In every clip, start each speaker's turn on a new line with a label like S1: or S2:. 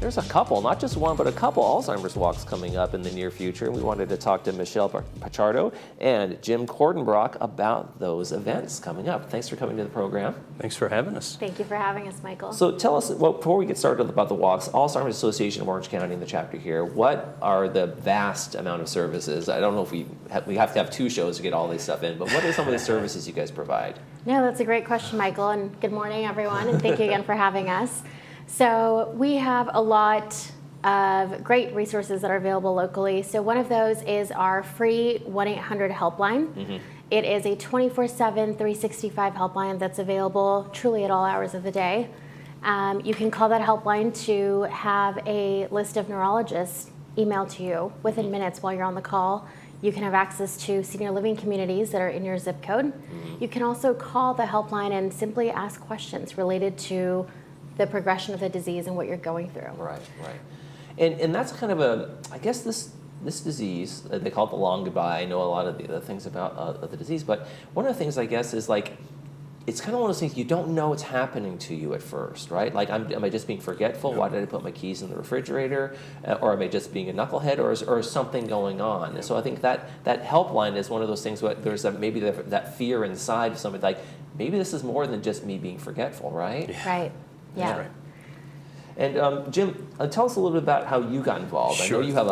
S1: there's a couple, not just one, but a couple Alzheimer's walks coming up in the near future. We wanted to talk to Michelle Pachardo and Jim Cordenbrock about those events coming up. Thanks for coming to the program.
S2: Thanks for having us.
S3: Thank you for having us, Michael.
S1: So tell us, well, before we get started about the walks, Alzheimer's Association of Orange County in the chapter here, what are the vast amount of services? I don't know if we have to have 2 shows to get all this stuff in, but what are some of the services you guys provide?
S3: No, that's a great question, Michael, and good morning, everyone, and thank you again for having us. So we have a lot of great resources that are available locally. So one of those is our free 1-800 helpline. Mm-hmm. It is a 24/7, 365 helpline that's available truly at all hours of the day. You can call that helpline to have a list of neurologists emailed to you within minutes while you're on the call. You can have access to senior living communities that are in your zip code. Mm-hmm. You can also call the helpline and simply ask questions related to the progression of the disease and what you're going through.
S1: Right. And that's kind of I guess this disease, they call it the long goodbye. I know a lot of the things about the disease, but one of the things I guess is like, it's kind of one of those things you don't know what's happening to you at first, right? Like, am I just being forgetful? Yep. Why did I put my keys in the refrigerator? Or am I just being a knucklehead? Or is something going on? Yep. And so I think that helpline is one of those things where there's maybe that fear inside of somebody, like, maybe this is more than just me being forgetful, right?
S3: Yeah. Right. Yeah.
S1: Right. And Jim, tell us a little bit about how you got involved.
S2: Sure.
S1: I know you have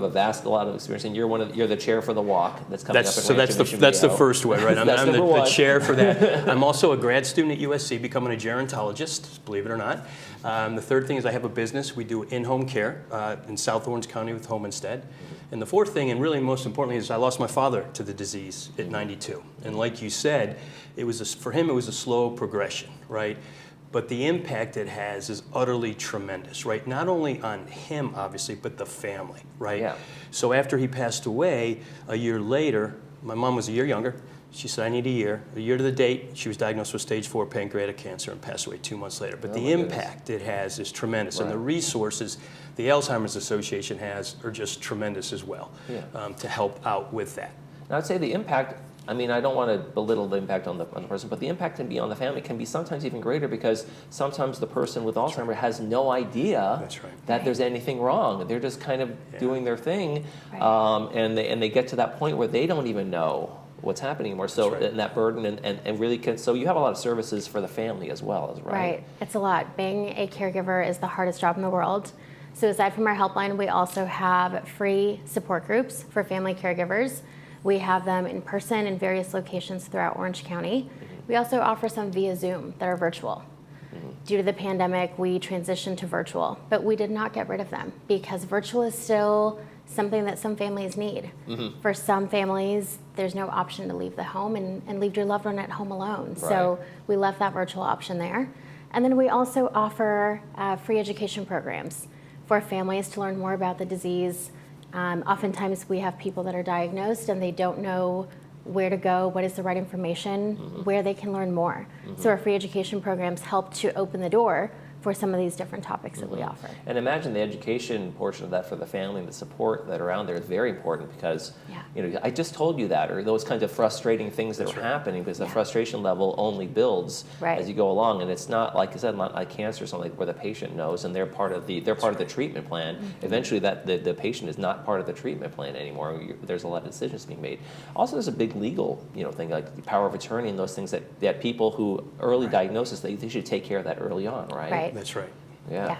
S1: a lot of experience, and you're the chair for the walk that's coming up.
S2: So that's the first way, right? I'm the chair for that. I'm also a grad student at USC, becoming a gerontologist, believe it or not. The third thing is I have a business. We do in-home care in South Orange County with Home Instead. And the fourth thing, and really most importantly, is I lost my father to the disease at 92. And like you said, for him it was a slow progression, right? But the impact it has is utterly tremendous, right? Not only on him, obviously, but the family, right?
S1: Yeah.
S2: So after he passed away, a year later, my mom was a year younger. She said, I need a year to the date. She was diagnosed with stage 4 pancreatic cancer and passed away 2 months later. But the impact it has is tremendous. Right. And the resources the Alzheimer's Association has are just tremendous as well, to help out with that.
S1: And I'd say the impact, I mean, I don't want to belittle the impact on the person, but the impact can be on the family can be sometimes even greater, because sometimes the person with Alzheimer has no idea that there's anything wrong. They're just kind of doing their thing, and they get to that point where they don't even know what's happening anymore. So and that burden and really so you have a lot of services for the family as well, right?
S3: Right. It's a lot. Being a caregiver is the hardest job in the world. So aside from our helpline, we also have free support groups for family caregivers. We have them in person in various locations throughout Orange County. Mm-hmm. We also offer some via Zoom that are virtual. Mm-hmm. Due to the pandemic, we transitioned to virtual, but we did not get rid of them, because virtual is still something that some families need. Mm-hmm. For some families, there's no option to leave the home and leave your loved one at home alone. Right. So we left that virtual option there. And then we also offer free education programs for families to learn more about the disease. Oftentimes we have people that are diagnosed and they don't know where to go, what is the right information, where they can learn more. So our free education programs help to open the door for some of these different topics that we offer.
S1: And imagine the education portion of that for the family and the support that are around there is very important, because I just told you that, or those kinds of frustrating things that are happening, because the frustration level only builds as you go along. And it's not, like I said, not like cancer or something where the patient knows and they're part of the treatment plan. Eventually that the patient is not part of the treatment plan anymore. There's a lot of decisions being made. Also, there's a big legal thing, like the power of attorney and those things that people who early diagnosis, they should take care of that early on, right?
S2: That's right.
S1: Yeah.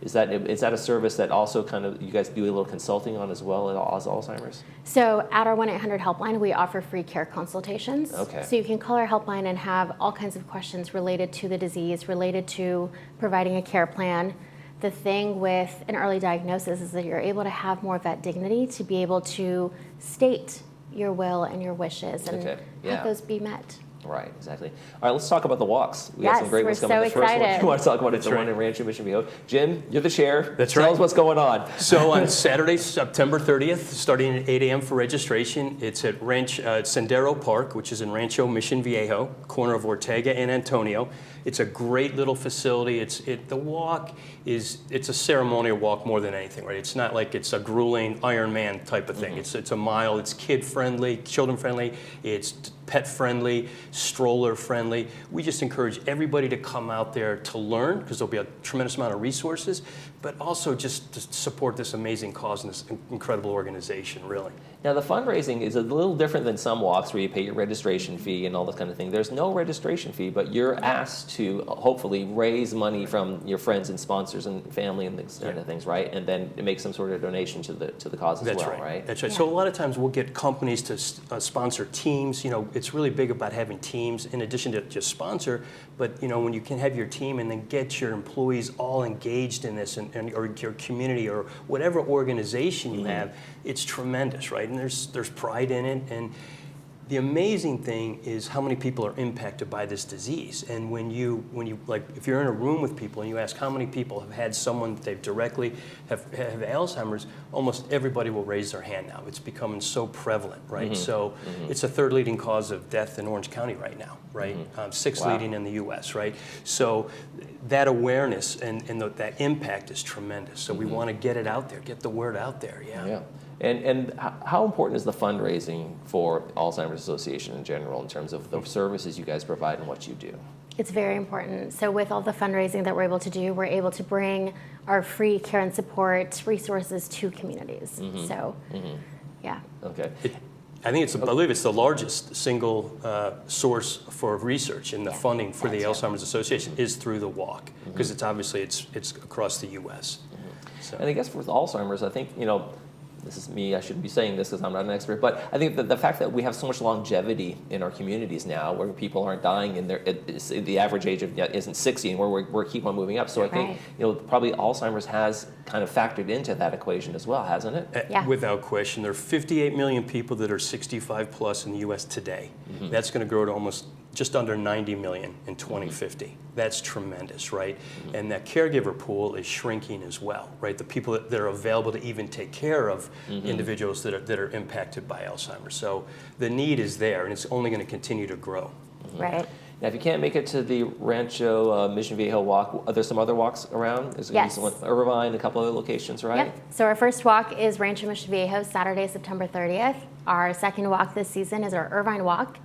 S1: Is that a service that also kind of you guys do a little consulting on as well as Alzheimer's?
S3: So at our 1-800 helpline, we offer free care consultations.
S1: Okay.
S3: So you can call our helpline and have all kinds of questions related to the disease, related to providing a care plan. The thing with an early diagnosis is that you're able to have more of that dignity to be able to state your will and your wishes and have those be met.
S1: Right, exactly. All right, let's talk about the walks. We got some great ones coming.
S3: We're so excited.
S1: First one you want to talk about is the one in Rancho Mission Viejo. Jim, you're the chair.
S2: That's right.
S1: Tell us what's going on.
S2: So on Saturday, September 30th, starting at 8 a.m. for registration, it's at Sendero Park, which is in Rancho Mission Viejo, corner of Ortega and Antonio. It's a great little facility. The walk it's a ceremonial walk more than anything, right? It's not like it's a grueling Ironman type of thing. It's a mile. It's kid friendly, children friendly. It's pet friendly, stroller friendly. We just encourage everybody to come out there to learn, because there'll be a tremendous amount of resources, but also just to support this amazing cause and this incredible organization, really.
S1: Now, the fundraising is a little different than some walks where you pay your registration fee and all this kind of thing. There's no registration fee, but you're asked to hopefully raise money from your friends and sponsors and family and these kind of things, right? And then make some sort of donation to the cause as well, right?
S2: That's right.
S3: Yeah.
S2: So a lot of times we'll get companies to sponsor teams. It's really big about having teams in addition to just sponsor, but when you can have your team and then get your employees all engaged in this or your community or whatever organization you have, it's tremendous, right? And there's pride in it. And the amazing thing is how many people are impacted by this disease. And when you like, if you're in a room with people and you ask how many people have had someone that they've directly have Alzheimer's, almost everybody will raise their hand now. It's becoming so prevalent, right? So it's a third leading cause of death in Orange County right now, right? Sixth leading in the U.S., right? So that awareness and that impact is tremendous. So we want to get it out there, get the word out there,
S1: Yeah. And how important is the fundraising for Alzheimer's Association in general in terms of the services you guys provide and what you do?
S3: It's very important. So with all the fundraising that we're able to do, we're able to bring our free care and support resources to communities. So, yeah.
S1: Okay.
S2: I believe it's the largest single source for research in the funding for the Alzheimer's Association is through the walk, because it's obviously it's across the U.S. So.
S1: And I guess with Alzheimer's, I think, this is me, I shouldn't be saying this because I'm not an expert, but I think that the fact that we have so much longevity in our communities now, where people aren't dying in the average age isn't 60, and we're keep on moving up. So I think probably Alzheimer's has kind of factored into that equation as well, hasn't it?
S3: Yeah.
S2: Without question. There are 58 million people that are 65 plus in the U.S. today. That's going to grow to almost just under 90 million in 2050. That's tremendous, right? And that caregiver pool is shrinking as well, right? The people that are available to even take care of individuals that are impacted by Alzheimer's. So the need is there, and it's only going to continue to grow.
S3: Right.
S1: Now, if you can't make it to the Rancho Mission Viejo walk, are there some other walks around? There's going to be some Irvine, a couple other locations, right?
S3: Yep. So our first walk is Rancho Mission Viejo, Saturday, September 30th. Our second walk this season is our Irvine walk.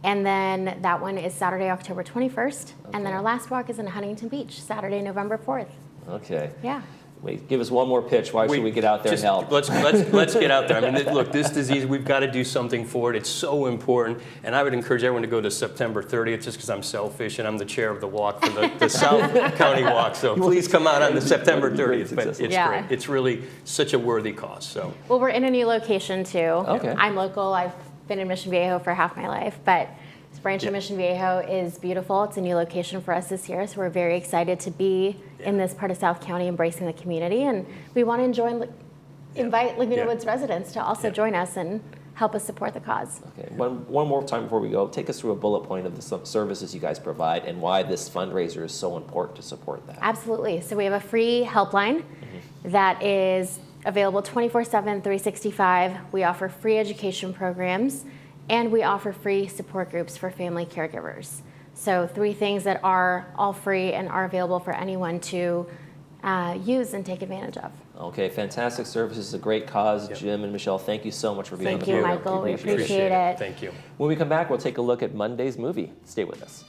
S3: And then that one is Saturday, October 21st. And then our last walk is in Huntington Beach, Saturday, November 4th.
S1: Okay.
S3: Yeah.
S1: Wait, give us one more pitch. Why should we get out there and help?
S2: Let's get out there. I mean, look, this disease, we've got to do something for it. It's so important. And I would encourage everyone to go to September 30th, just because I'm selfish and I'm the chair of the walk for the South County Walk. So please come out on the September 30th. But it's great. It's really such a worthy cause. So.
S3: Well, we're in a new location too.
S1: Okay.
S3: I'm local. I've been in Mission Viejo for half my life, but Rancho Mission Viejo is beautiful. It's a new location for us this year, so we're very excited to be in this part of South County, embracing the community, and we want to invite Laguna Woods residents to also join us and help us support the cause.
S1: Okay. One more time before we go, take us through a bullet point of the services you guys provide and why this fundraiser is so important to support that.
S3: Absolutely. So we have a free helpline that is available 24/7, 365. We offer free education programs, and we offer free support groups for family caregivers. So 3 things that are all free and are available for anyone to use and take advantage of.
S1: Okay, fantastic services, a great cause. Jim and Michelle, thank you so much for being here.
S3: Thank you, Michael. We appreciate it.
S2: Thank you.
S1: When we come back, we'll take a look at Monday's movie. Stay with us.